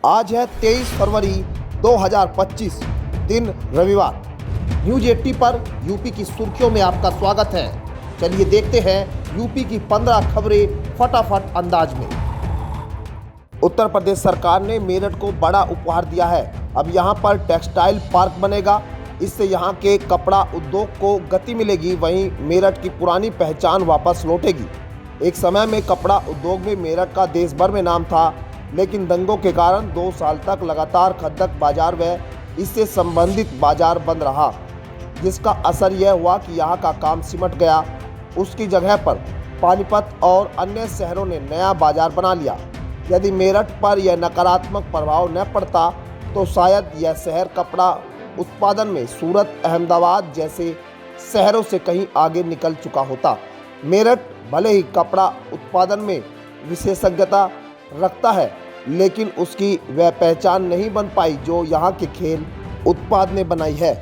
आज है 23 फरवरी 2025, दिन रविवार। न्यूज 80 पर यूपी की सुर्खियों में आपका स्वागत है। चलिए देखते हैं यूपी की 15 खबरें फटाफट अंदाज में। उत्तर प्रदेश सरकार ने मेरठ को बड़ा उपहार दिया है। अब यहां पर टेक्सटाइल पार्क बनेगा। इससे यहां के कपड़ा उद्योग को गति मिलेगी। वहीं मेरठ की पुरानी पहचान वापस लौटेगी। एक समय में कपड़ा उद्योग में मेरठ का देश भर में नाम था, लेकिन दंगों के कारण 2 साल तक लगातार खद्दक बाजार व इससे संबंधित बाजार बंद रहा, जिसका असर यह हुआ कि यहाँ का काम सिमट गया। उसकी जगह पर पानीपत और अन्य शहरों ने नया बाजार बना लिया। यदि मेरठ पर यह नकारात्मक प्रभाव न पड़ता तो शायद यह शहर कपड़ा उत्पादन में सूरत, अहमदाबाद जैसे शहरों से कहीं आगे निकल चुका होता। मेरठ भले ही कपड़ा उत्पादन में विशेषज्ञता रखता है, लेकिन उसकी वह पहचान नहीं बन पाई जो यहाँ के खेल उत्पाद ने बनाई है।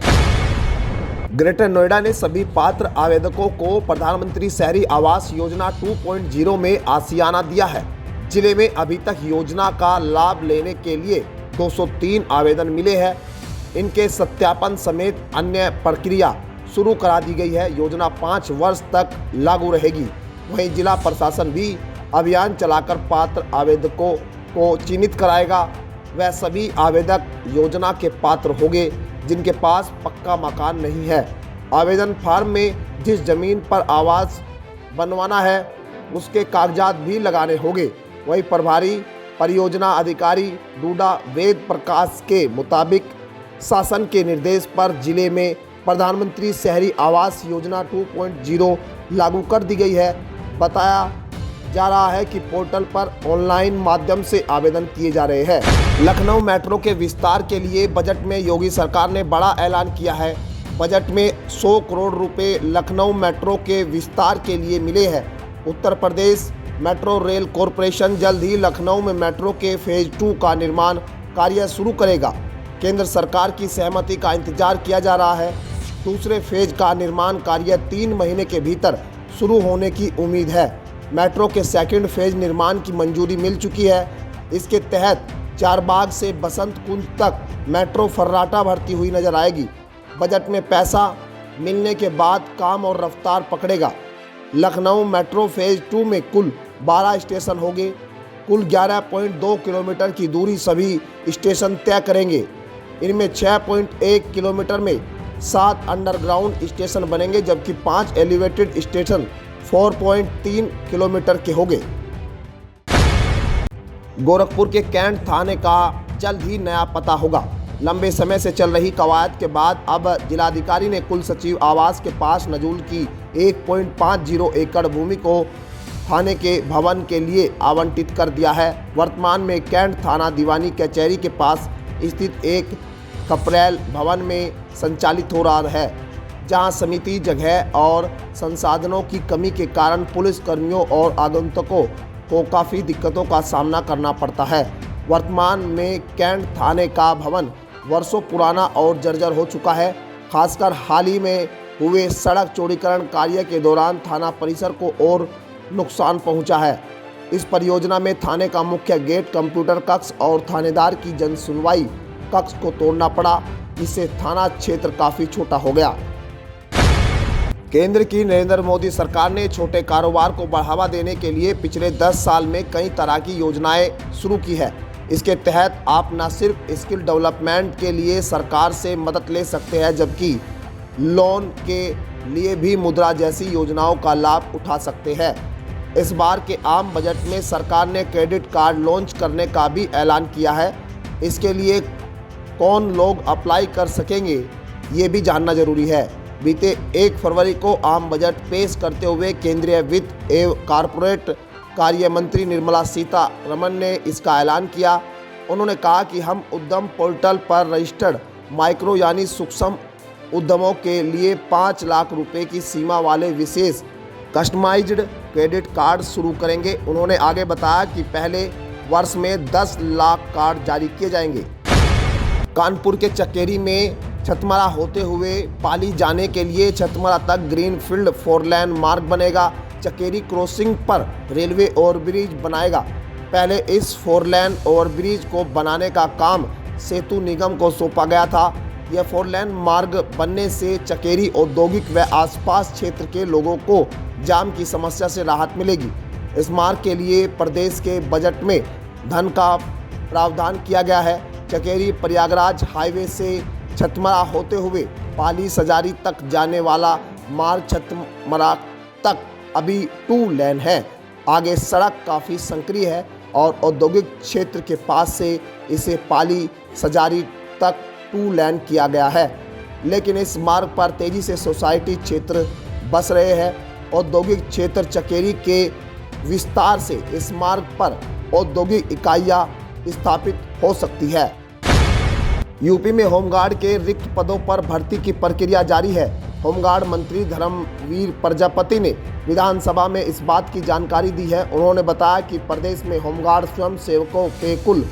ग्रेटर नोएडा ने सभी पात्र आवेदकों को प्रधानमंत्री शहरी आवास योजना 2.0 में आशियाना दिया है। जिले में अभी तक योजना का लाभ लेने के लिए 203 आवेदन मिले हैं। इनके सत्यापन समेत अन्य प्रक्रिया शुरू करा दी गई है। योजना 5 वर्ष तक लागू रहेगी। वहीं जिला प्रशासन भी अभियान चलाकर पात्र आवेदकों को चिन्हित कराएगा। वह सभी आवेदक योजना के पात्र होंगे जिनके पास पक्का मकान नहीं है। आवेदन फार्म में जिस जमीन पर आवास बनवाना है उसके कागजात भी लगाने होंगे। वहीं प्रभारी परियोजना अधिकारी डूडा वेद प्रकाश के मुताबिक शासन के निर्देश पर जिले में प्रधानमंत्री शहरी आवास योजना 2.0 लागू कर दी गई है। बताया जा रहा है कि पोर्टल पर ऑनलाइन माध्यम से आवेदन किए जा रहे हैं। लखनऊ मेट्रो के विस्तार के लिए बजट में योगी सरकार ने बड़ा ऐलान किया है। बजट में 100 करोड़ रुपए लखनऊ मेट्रो के विस्तार के लिए मिले हैं। Uttar Pradesh metro rail corporation जल्द ही लखनऊ में मेट्रो के फेज 2 का निर्माण कार्य शुरू करेगा। केंद्र सरकार की सहमति का इंतजार किया जा रहा है। दूसरे फेज का निर्माण कार्य 3 महीने के भीतर शुरू होने की उम्मीद है। मेट्रो के सेकंड फेज निर्माण की मंजूरी मिल चुकी है। इसके तहत चारबाग से बसंत कुंज तक मेट्रो फर्राटा भरती हुई नजर आएगी। बजट में पैसा मिलने के बाद काम और रफ्तार पकड़ेगा। लखनऊ मेट्रो फेज 2 में कुल 12 स्टेशन होंगे। कुल 11.2 किलोमीटर की दूरी सभी स्टेशन तय करेंगे। इनमें 6.1 किलोमीटर में 7 अंडरग्राउंड स्टेशन बनेंगे, जबकि 5 एलिवेटेड स्टेशन 4.3 किलोमीटर के होंगे। गोरखपुर के कैंट थाने का जल्द ही नया पता होगा। लंबे समय से चल रही कवायद के बाद अब जिलाधिकारी ने कुल सचिव आवास के पास नजूल की 1.50 एकड़ भूमि को थाने के भवन के लिए आवंटित कर दिया है। वर्तमान में कैंट थाना दीवानी कचहरी के पास स्थित एक कपड़ैल भवन में संचालित हो रहा है, जहां समिति जगह और संसाधनों की कमी के कारण पुलिस कर्मियों और आगंतुकों को काफ़ी दिक्कतों का सामना करना पड़ता है। वर्तमान में कैंट थाने का भवन वर्षों पुराना और जर्जर हो चुका है। खासकर हाल ही में हुए सड़क चौड़ीकरण कार्य के दौरान थाना परिसर को और नुकसान पहुंचा है। इस परियोजना में थाने का मुख्य गेट, कंप्यूटर कक्ष और थानेदार की जन सुनवाई कक्ष को तोड़ना पड़ा, जिससे थाना क्षेत्र काफ़ी छोटा हो गया। केंद्र की नरेंद्र मोदी सरकार ने छोटे कारोबार को बढ़ावा देने के लिए पिछले 10 साल में कई तरह की योजनाएं शुरू की है। इसके तहत आप न सिर्फ स्किल डेवलपमेंट के लिए सरकार से मदद ले सकते हैं, जबकि लोन के लिए भी मुद्रा जैसी योजनाओं का लाभ उठा सकते हैं। इस बार के आम बजट में सरकार ने क्रेडिट कार्ड लॉन्च करने का भी ऐलान किया है। इसके लिए कौन लोग अप्लाई कर सकेंगे, ये भी जानना जरूरी है। बीते 1 फरवरी को आम बजट पेश करते हुए केंद्रीय वित्त एवं कारपोरेट कार्य मंत्री निर्मला सीतारमण ने इसका ऐलान किया। उन्होंने कहा कि हम उद्यम पोर्टल पर रजिस्टर्ड माइक्रो यानी सूक्ष्म उद्यमों के लिए 5 लाख रुपए की सीमा वाले विशेष कस्टमाइज्ड क्रेडिट कार्ड शुरू करेंगे। उन्होंने आगे बताया कि पहले वर्ष में 10 लाख कार्ड जारी किए जाएंगे। कानपुर के चकेरी में छतमरा होते हुए पाली जाने के लिए छतमरा तक ग्रीनफील्ड 4 लेन मार्ग बनेगा। चकेरी क्रॉसिंग पर रेलवे ओवरब्रिज बनाएगा। पहले इस 4 लेन ओवरब्रिज को बनाने का काम सेतु निगम को सौंपा गया था। यह 4 लेन मार्ग बनने से चकेरी औद्योगिक व आसपास क्षेत्र के लोगों को जाम की समस्या से राहत मिलेगी। इस मार्ग के लिए प्रदेश के बजट में धन का प्रावधान किया गया है। चकेरी प्रयागराज हाईवे से छतमरा होते हुए पाली सजारी तक जाने वाला मार्ग छतमरा तक अभी 2 लेन है। आगे सड़क काफ़ी संकरी है और औद्योगिक क्षेत्र के पास से इसे पाली सजारी तक 2 लेन किया गया है। लेकिन इस मार्ग पर तेजी से सोसाइटी क्षेत्र बस रहे हैं। औद्योगिक क्षेत्र चकेरी के विस्तार से इस मार्ग पर औद्योगिक इकाइयां स्थापित हो सकती है। यूपी में होमगार्ड के रिक्त पदों पर भर्ती की प्रक्रिया जारी है। होमगार्ड मंत्री धर्मवीर प्रजापति ने विधानसभा में इस बात की जानकारी दी है। उन्होंने बताया कि प्रदेश में होमगार्ड स्वयं सेवकों के कुल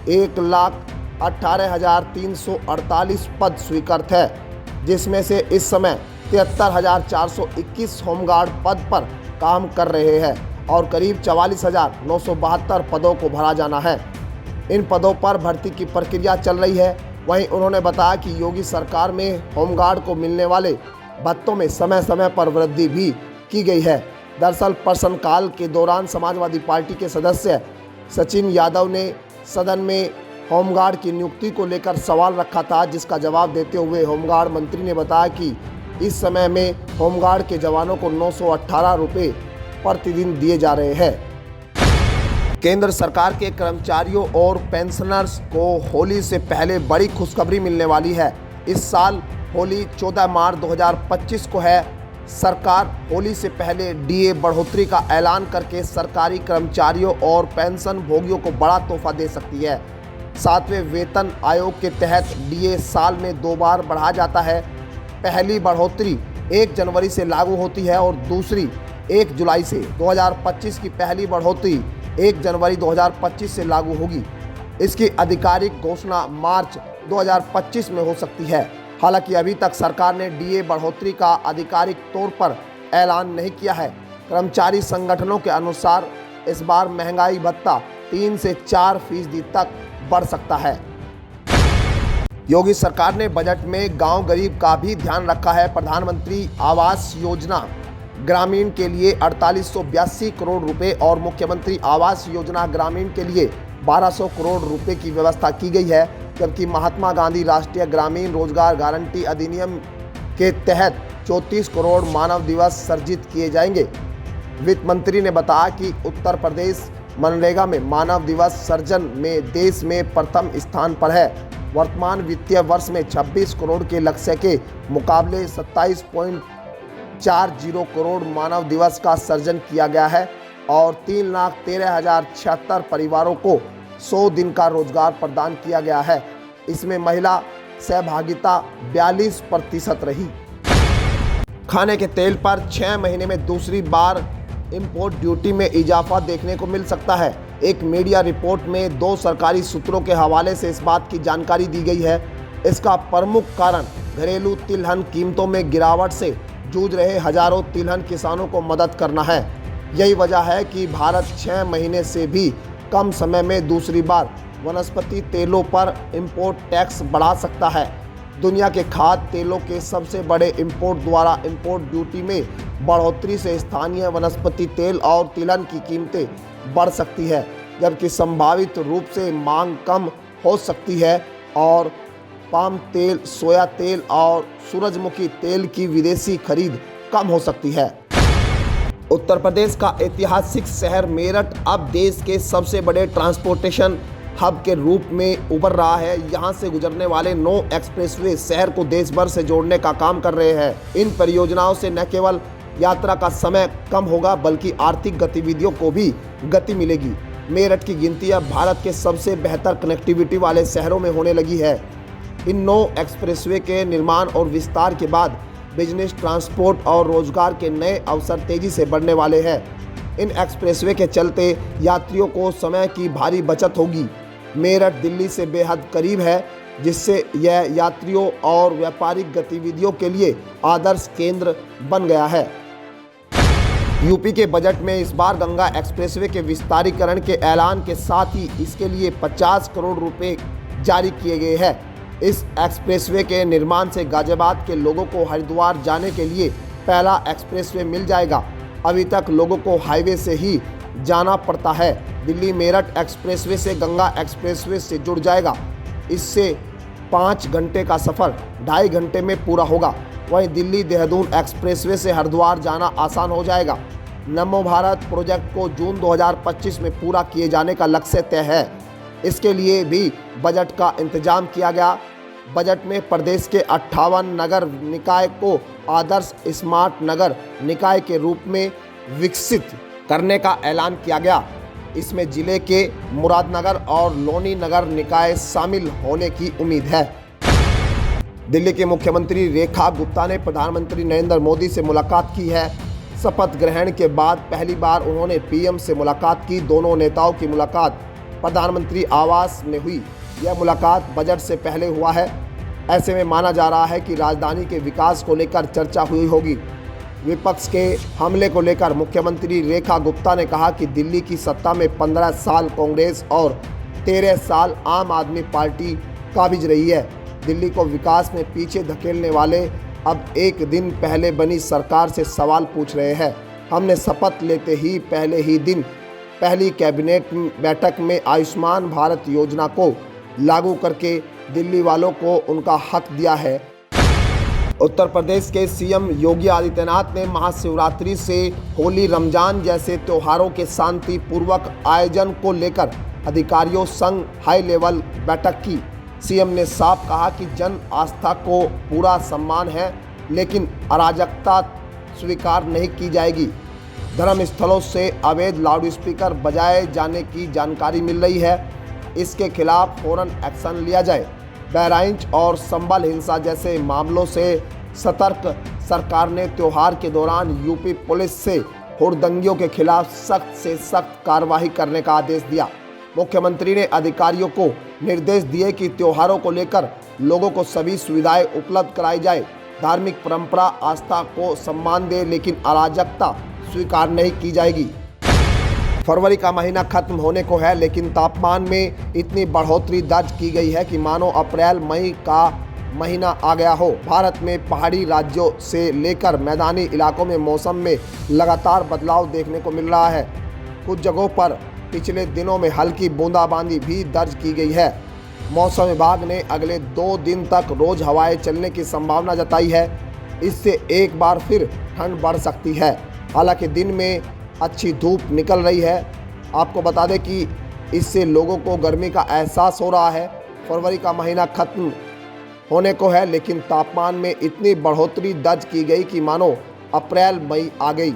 1,18,348 पद स्वीकृत है, जिसमें से इस समय 73,421 होमगार्ड पद पर काम कर रहे हैं और करीब 44,972 पदों को भरा जाना है। इन पदों पर भर्ती की प्रक्रिया चल रही है। वहीं उन्होंने बताया कि योगी सरकार में होमगार्ड को मिलने वाले भत्तों में समय समय पर वृद्धि भी की गई है। दरअसल प्रश्नकाल के दौरान समाजवादी पार्टी के सदस्य सचिन यादव ने सदन में होमगार्ड की नियुक्ति को लेकर सवाल रखा था, जिसका जवाब देते हुए होमगार्ड मंत्री ने बताया कि इस समय में होमगार्ड के जवानों को 918 रुपये प्रतिदिन दिए जा रहे हैं। केंद्र सरकार के कर्मचारियों और पेंशनर्स को होली से पहले बड़ी खुशखबरी मिलने वाली है। इस साल होली 14 मार्च 2025 को है। सरकार होली से पहले डीए बढ़ोतरी का ऐलान करके सरकारी कर्मचारियों और पेंशन भोगियों को बड़ा तोहफा दे सकती है। 7वें वेतन आयोग के तहत डीए साल में 2 बार बढ़ा जाता है। पहली बढ़ोतरी 1 जनवरी से लागू होती है और दूसरी 1 जुलाई से। 2025 की पहली बढ़ोतरी 1 जनवरी 2025 से लागू होगी। इसकी आधिकारिक घोषणा मार्च 2025 में हो सकती है। हालांकि अभी तक सरकार ने डीए बढ़ोतरी का आधिकारिक तौर पर ऐलान नहीं किया है। कर्मचारी संगठनों के अनुसार इस बार महंगाई भत्ता 3 से 4% तक बढ़ सकता है। योगी सरकार ने बजट में गांव गरीब का भी ध्यान रखा है। प्रधानमंत्री आवास योजना ग्रामीण के लिए 4882 करोड़ रुपए और मुख्यमंत्री आवास योजना ग्रामीण के लिए 1200 करोड़ रुपए की व्यवस्था की गई है, जबकि महात्मा गांधी राष्ट्रीय ग्रामीण रोजगार गारंटी अधिनियम के तहत 34 करोड़ मानव दिवस सृजित किए जाएंगे। वित्त मंत्री ने बताया कि उत्तर प्रदेश मनरेगा में मानव दिवस सृजन में देश में प्रथम स्थान पर है। वर्तमान वित्तीय वर्ष में 26 करोड़ के लक्ष्य के मुकाबले 27.40 करोड़ मानव दिवस का सृजन किया गया है और 3,13,076 परिवारों को 100 दिन का रोजगार प्रदान किया गया है। इसमें महिला सहभागिता 42% रही। खाने के तेल पर 6 महीने में दूसरी बार इंपोर्ट ड्यूटी में इजाफा देखने को मिल सकता है। एक मीडिया रिपोर्ट में 2 सरकारी सूत्रों के हवाले से इस बात की जानकारी दी गई है। इसका प्रमुख कारण घरेलू तिलहन कीमतों में गिरावट से जूझ रहे हजारों तिलहन किसानों को मदद करना है। यही वजह है कि भारत 6 महीने से भी कम समय में दूसरी बार वनस्पति तेलों पर इंपोर्ट टैक्स बढ़ा सकता है। दुनिया के खाद्य तेलों के सबसे बड़े इंपोर्ट द्वारा इंपोर्ट ड्यूटी में बढ़ोतरी से स्थानीय वनस्पति तेल और तिलहन की कीमतें बढ़ सकती है, जबकि संभावित रूप से मांग कम हो सकती है और पाम तेल, सोया तेल और सूरजमुखी तेल की विदेशी खरीद कम हो सकती है। उत्तर प्रदेश का ऐतिहासिक शहर मेरठ अब देश के सबसे बड़े ट्रांसपोर्टेशन हब के रूप में उभर रहा है। यहां से गुजरने वाले 9 एक्सप्रेसवे शहर को देश भर से जोड़ने का काम कर रहे हैं। इन परियोजनाओं से न केवल यात्रा का समय कम होगा बल्कि आर्थिक गतिविधियों को भी गति मिलेगी। मेरठ की गिनती अब भारत के सबसे बेहतर कनेक्टिविटी वाले शहरों में होने लगी है। इन 9 एक्सप्रेसवे के निर्माण और विस्तार के बाद बिजनेस, ट्रांसपोर्ट और रोजगार के नए अवसर तेजी से बढ़ने वाले हैं। इन एक्सप्रेसवे के चलते यात्रियों को समय की भारी बचत होगी। मेरठ दिल्ली से बेहद करीब है, जिससे यह यात्रियों और व्यापारिक गतिविधियों के लिए आदर्श केंद्र बन गया है। यूपी के बजट में इस बार गंगा एक्सप्रेसवे के विस्तारीकरण के ऐलान के साथ ही इसके लिए 50 करोड़ रुपए जारी किए गए हैं। इस एक्सप्रेसवे के निर्माण से गाजियाबाद के लोगों को हरिद्वार जाने के लिए पहला एक्सप्रेसवे मिल जाएगा। अभी तक लोगों को हाईवे से ही जाना पड़ता है। दिल्ली मेरठ एक्सप्रेसवे से गंगा एक्सप्रेसवे से जुड़ जाएगा। इससे 5 घंटे का सफ़र 2.5 घंटे में पूरा होगा। वहीं दिल्ली देहरादून एक्सप्रेसवे से हरिद्वार जाना आसान हो जाएगा। नमो भारत प्रोजेक्ट को जून 2025 में पूरा किए जाने का लक्ष्य तय है। इसके लिए भी बजट का इंतजाम किया गया। बजट में प्रदेश के 58 नगर निकाय को आदर्श स्मार्ट नगर निकाय के रूप में विकसित करने का ऐलान किया गया। इसमें जिले के मुरादनगर और लोनी नगर निकाय शामिल होने की उम्मीद है। दिल्ली के मुख्यमंत्री रेखा गुप्ता ने प्रधानमंत्री नरेंद्र मोदी से मुलाकात की है। शपथ ग्रहण के बाद पहली बार उन्होंने पीएम से मुलाकात की। दोनों नेताओं की मुलाकात प्रधानमंत्री आवास में हुई। यह मुलाकात बजट से पहले हुआ है। ऐसे में माना जा रहा है कि राजधानी के विकास को लेकर चर्चा हुई होगी। विपक्ष के हमले को लेकर मुख्यमंत्री रेखा गुप्ता ने कहा कि दिल्ली की सत्ता में 15 साल कांग्रेस और 13 साल आम आदमी पार्टी काबिज रही है। दिल्ली को विकास में पीछे धकेलने वाले अब एक दिन पहले बनी सरकार से सवाल पूछ रहे हैं। हमने शपथ लेते ही पहले ही दिन पहली कैबिनेट बैठक में आयुष्मान भारत योजना को लागू करके दिल्ली वालों को उनका हक दिया है। उत्तर प्रदेश के सीएम योगी आदित्यनाथ ने महाशिवरात्रि से होली, रमजान जैसे त्योहारों के शांतिपूर्वक आयोजन को लेकर अधिकारियों संग हाई लेवल बैठक की। सीएम ने साफ कहा कि जन आस्था को पूरा सम्मान है, लेकिन अराजकता स्वीकार नहीं की जाएगी। धर्मस्थलों से अवैध लाउडस्पीकर बजाए जाने की जानकारी मिल रही है। इसके खिलाफ फौरन एक्शन लिया जाए। बहराइच और संभल हिंसा जैसे मामलों से सतर्क सरकार ने त्योहार के दौरान यूपी पुलिस से हुड़दंगियों के खिलाफ सख्त से सख्त कार्रवाई करने का आदेश दिया। मुख्यमंत्री ने अधिकारियों को निर्देश दिए कि त्योहारों को लेकर लोगों को सभी सुविधाएं उपलब्ध कराई जाए। धार्मिक परंपरा आस्था को सम्मान दे, लेकिन अराजकता स्वीकार नहीं की जाएगी। फरवरी का महीना खत्म होने को है, लेकिन तापमान में इतनी बढ़ोतरी दर्ज की गई है कि मानो अप्रैल मई का महीना आ गया हो। भारत में पहाड़ी राज्यों से लेकर मैदानी इलाकों में मौसम में लगातार बदलाव देखने को मिल रहा है। कुछ जगहों पर पिछले दिनों में हल्की बूंदाबांदी भी दर्ज की गई है। मौसम विभाग ने अगले 2 दिन तक रोज हवाएं चलने की संभावना जताई है। इससे एक बार फिर ठंड बढ़ सकती है। हालांकि दिन में अच्छी धूप निकल रही है। आपको बता दें कि इससे लोगों को गर्मी का एहसास हो रहा है। फरवरी का महीना खत्म होने को है, लेकिन तापमान में इतनी बढ़ोतरी दर्ज की गई कि मानो अप्रैल मई आ गई।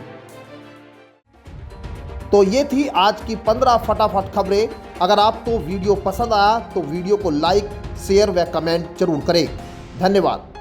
तो ये थी आज की 15 फटाफट खबरें। अगर आपको वीडियो पसंद आया तो वीडियो को लाइक, शेयर व कमेंट जरूर करें। धन्यवाद।